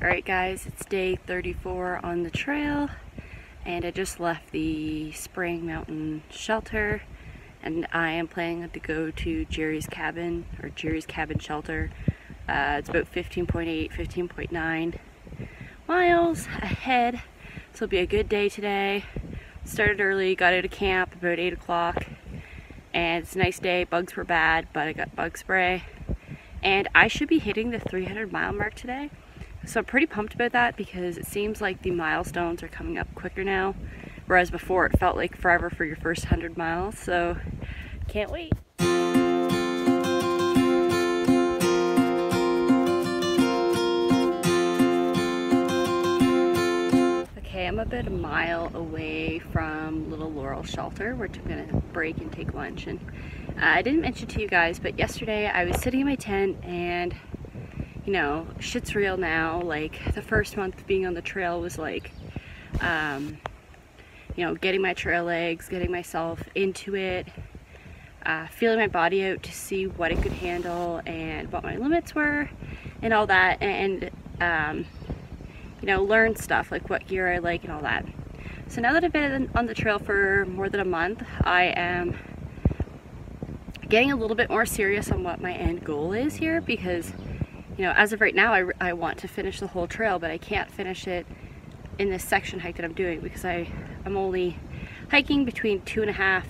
Alright guys, it's day 34 on the trail and I just left the Spring Mountain shelter and I am planning to go to Jerry's cabin, or Jerry's cabin shelter. It's about 15.8, 15.9 miles ahead, so it'll be a good day today. Started early, got out of camp about 8 o'clock and it's a nice day. Bugs were bad, but I got bug spray and I should be hitting the 300 mile mark today. So I'm pretty pumped about that because it seems like the milestones are coming up quicker now, whereas before it felt like forever for your first 100 miles, so can't wait. Okay, I'm about a mile away from Little Laurel Shelter, where I'm gonna break and take lunch. And I didn't mention to you guys, but yesterday I was sitting in my tent and you know, shit's real now. Like, the first month of being on the trail was like, you know, getting my trail legs, getting myself into it, feeling my body out to see what it could handle and what my limits were and all that, and you know, learn stuff like what gear I like and all that. So now that I've been on the trail for more than a month, I am getting a little bit more serious on what my end goal is here, because you know, as of right now, I want to finish the whole trail, but I can't finish it in this section hike that I'm doing because I'm only hiking between 2.5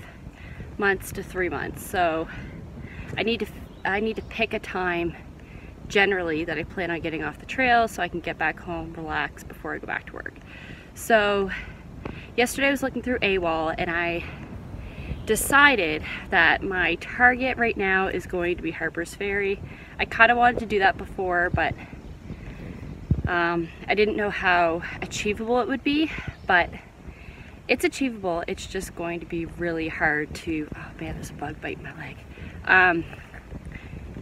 months to 3 months. So I need to pick a time generally that I plan on getting off the trail so I can get back home, relax before I go back to work. So yesterday I was looking through AWOL and I decided that my target right now is going to be Harper's Ferry. I kind of wanted to do that before, but I didn't know how achievable it would be, but it's achievable. It's just going to be really hard to, oh man, there's a bug biting my leg.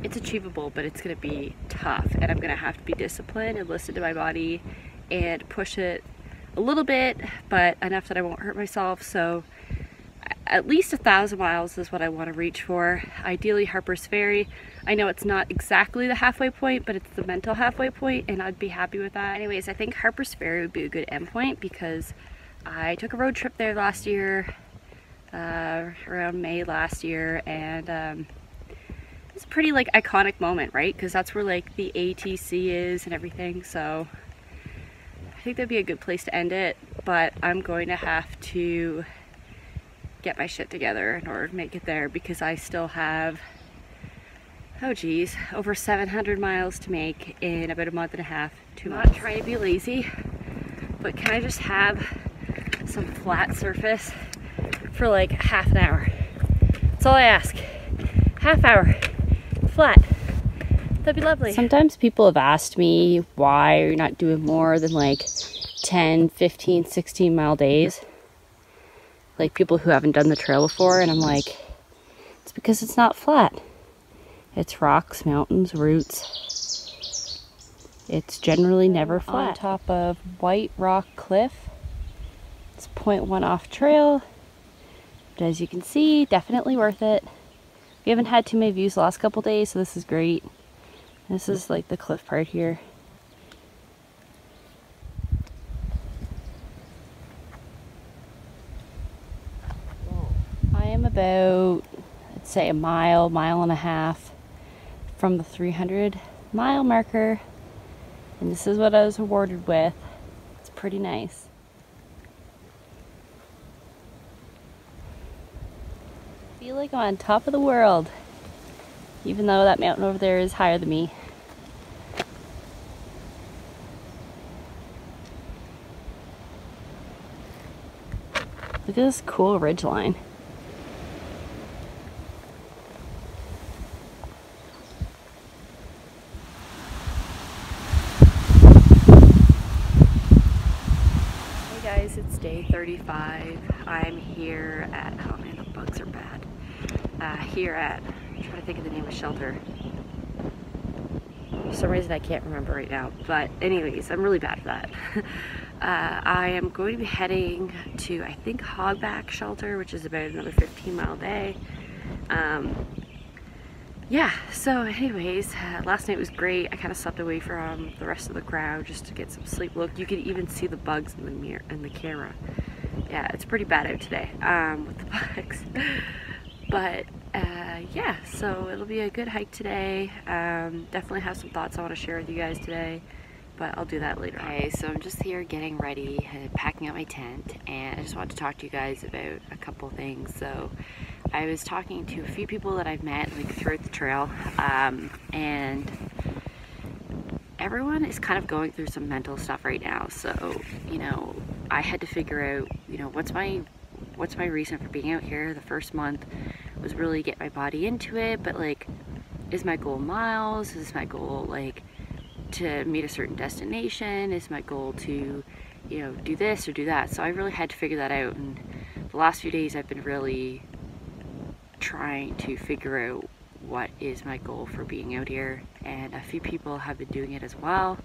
It's achievable, but it's going to be tough, and I'm going to have to be disciplined and listen to my body and push it a little bit, but enough that I won't hurt myself. So at least 1,000 miles is what I want to reach for. Ideally Harper's Ferry. I know it's not exactly the halfway point, but it's the mental halfway point, and I'd be happy with that. Anyways, I think Harper's Ferry would be a good endpoint because I took a road trip there last year, around May last year, and it's a pretty like iconic moment, right? Because that's where like the ATC is and everything, so I think that'd be a good place to end it, but I'm going to have to get my shit together in order to make it there because I still have, oh geez, over 700 miles to make in about a month and a half, 2 months. I'm not trying to be lazy, but can I just have some flat surface for like half an hour? That's all I ask. Half hour, flat. That'd be lovely. Sometimes people have asked me why you're not doing more than like 10, 15, 16 mile days. Like people who haven't done the trail before, and I'm like, it's because it's not flat. It's rocks, mountains, roots. It's generally never flat. On top of White Rock Cliff. It's 0.1 off trail, but as you can see, definitely worth it. We haven't had too many views the last couple days, so this is great. This is like the cliff part here. I am about, I'd say a mile, mile and a half from the 300 mile marker, and this is what I was awarded with. It's pretty nice. I feel like I'm on top of the world, even though that mountain over there is higher than me. Look at this cool ridgeline. It's day 35. I'm here at, oh man, the bugs are bad. Here at, I'm trying to think of the name of the shelter. For some reason I can't remember right now, but anyways, I'm really bad at that. I am going to be heading to, I think, Hogback shelter, which is about another 15 mile day. yeah, so anyways, last night was great. I kind of slept away from the rest of the crowd just to get some sleep. Look, you can even see the bugs in the mirror, in the camera. Yeah, it's pretty bad out today with the bugs. But yeah, so it'll be a good hike today. Definitely have some thoughts I want to share with you guys today, but I'll do that later. Okay, so I'm just here getting ready, packing up my tent, and I just wanted to talk to you guys about a couple things. So I was talking to a few people that I've met like throughout the trail, and everyone is kind of going through some mental stuff right now. So, you know, I had to figure out, you know, what's my reason for being out here. The first month was really get my body into it, but like, is my goal miles? Is my goal like to meet a certain destination? Is my goal to, you know, do this or do that? So I really had to figure that out, and the last few days I've been really trying to figure out what is my goal for being out here, and a few people have been doing it as well.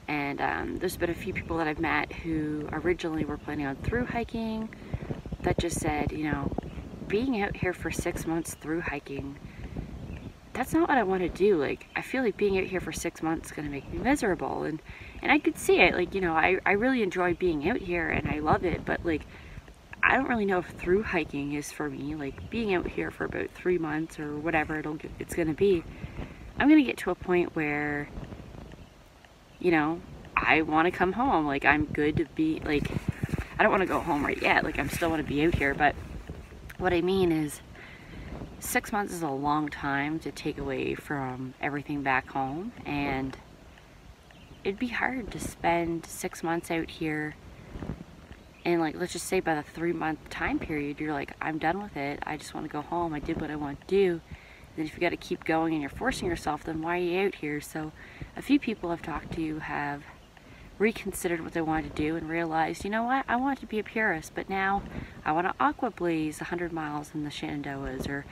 And there's been a few people that I've met who originally were planning on through hiking that just said, you know, being out here for 6 months through hiking, that's not what I want to do. Like, I feel like being out here for 6 months is going to make me miserable, and I could see it. Like, you know, I really enjoy being out here and I love it, but like, I don't really know if through hiking is for me. Like, being out here for about 3 months or whatever it's going to be, I'm going to get to a point where, you know, I want to come home. Like, I'm good to be, like, I don't want to go home right yet. Like, I still want to be out here, but what I mean is 6 months is a long time to take away from everything back home, and it'd be hard to spend 6 months out here, and like, let's just say by the 3 month time period, you're like, I'm done with it. I just want to go home. I did what I want to do. And if you got to keep going and you're forcing yourself, then why are you out here? So a few people I've talked to have reconsidered what they wanted to do and realized, you know what, I wanted to be a purist, but now I want to aqua blaze 100 miles in the Shenandoahs, or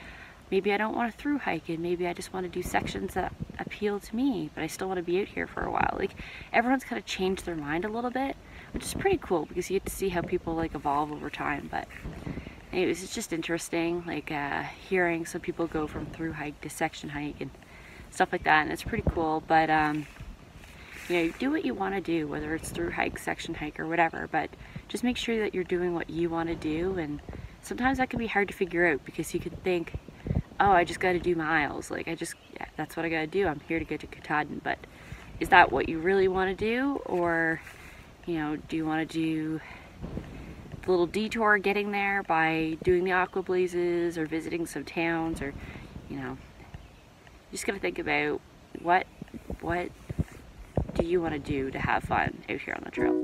maybe I don't want to through hike, and maybe I just want to do sections that appeal to me, but I still want to be out here for a while. Like, everyone's kind of changed their mind a little bit, which is pretty cool because you get to see how people like evolve over time. But anyways, it's just interesting, like hearing some people go from through hike to section hike and stuff like that, and it's pretty cool. But you know, do what you want to do, whether it's through hike, section hike, or whatever, but just make sure that you're doing what you want to do. And sometimes that can be hard to figure out because you could think, oh, I just got to do miles. Like, yeah, that's what I got to do. I'm here to get to Katahdin. But is that what you really want to do? Or, you know, do you want to do the little detour getting there by doing the aqua blazes or visiting some towns, or, you know, you just got to think about what do you want to do to have fun out here on the trail.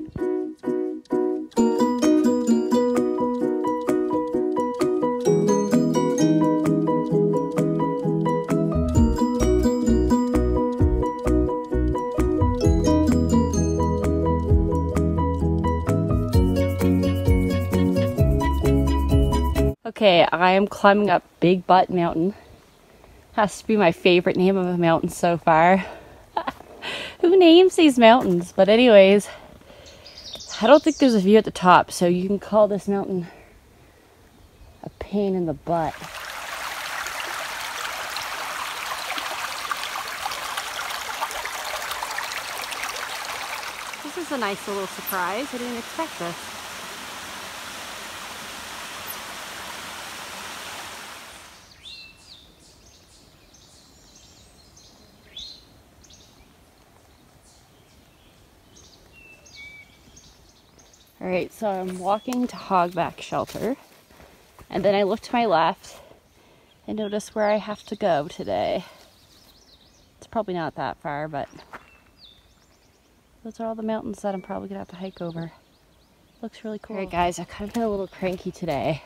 Okay, I am climbing up Big Butt Mountain. Has to be my favorite name of a mountain so far. Who names these mountains? But anyways, I don't think there's a view at the top, so you can call this mountain a pain in the butt. This is a nice little surprise. I didn't expect this. Alright, so I'm walking to Hogback shelter, and then I look to my left and notice where I have to go today. It's probably not that far, but those are all the mountains that I'm probably gonna have to hike over. Looks really cool. Alright guys, I've kind of been a little cranky today,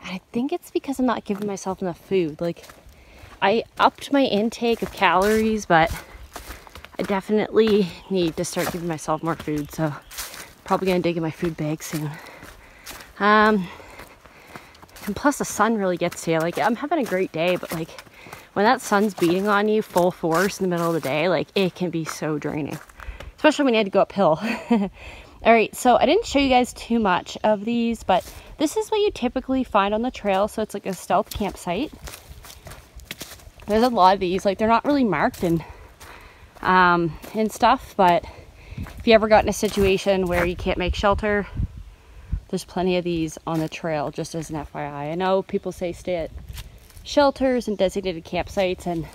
and I think it's because I'm not giving myself enough food. Like, I upped my intake of calories, but I definitely need to start giving myself more food, so probably gonna dig in my food bag soon. And plus the sun really gets to you. Like, I'm having a great day, but like, when that sun's beating on you full force in the middle of the day, like, it can be so draining, especially when you had to go uphill. All right, so I didn't show you guys too much of these, but this is what you typically find on the trail. So it's like a stealth campsite. there's a lot of these. Like, they're not really marked and stuff, but if you ever got in a situation where you can't make shelter, there's plenty of these on the trail, just as an FYI. I know people say stay at shelters and designated campsites,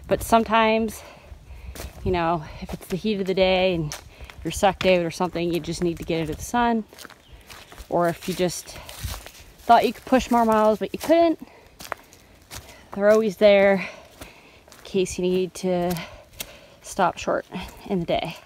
but sometimes, you know, if it's the heat of the day and you're sucked out or something, you just need to get into the sun. Or if you just thought you could push more miles but you couldn't, they're always there in case you need to stop short in the day.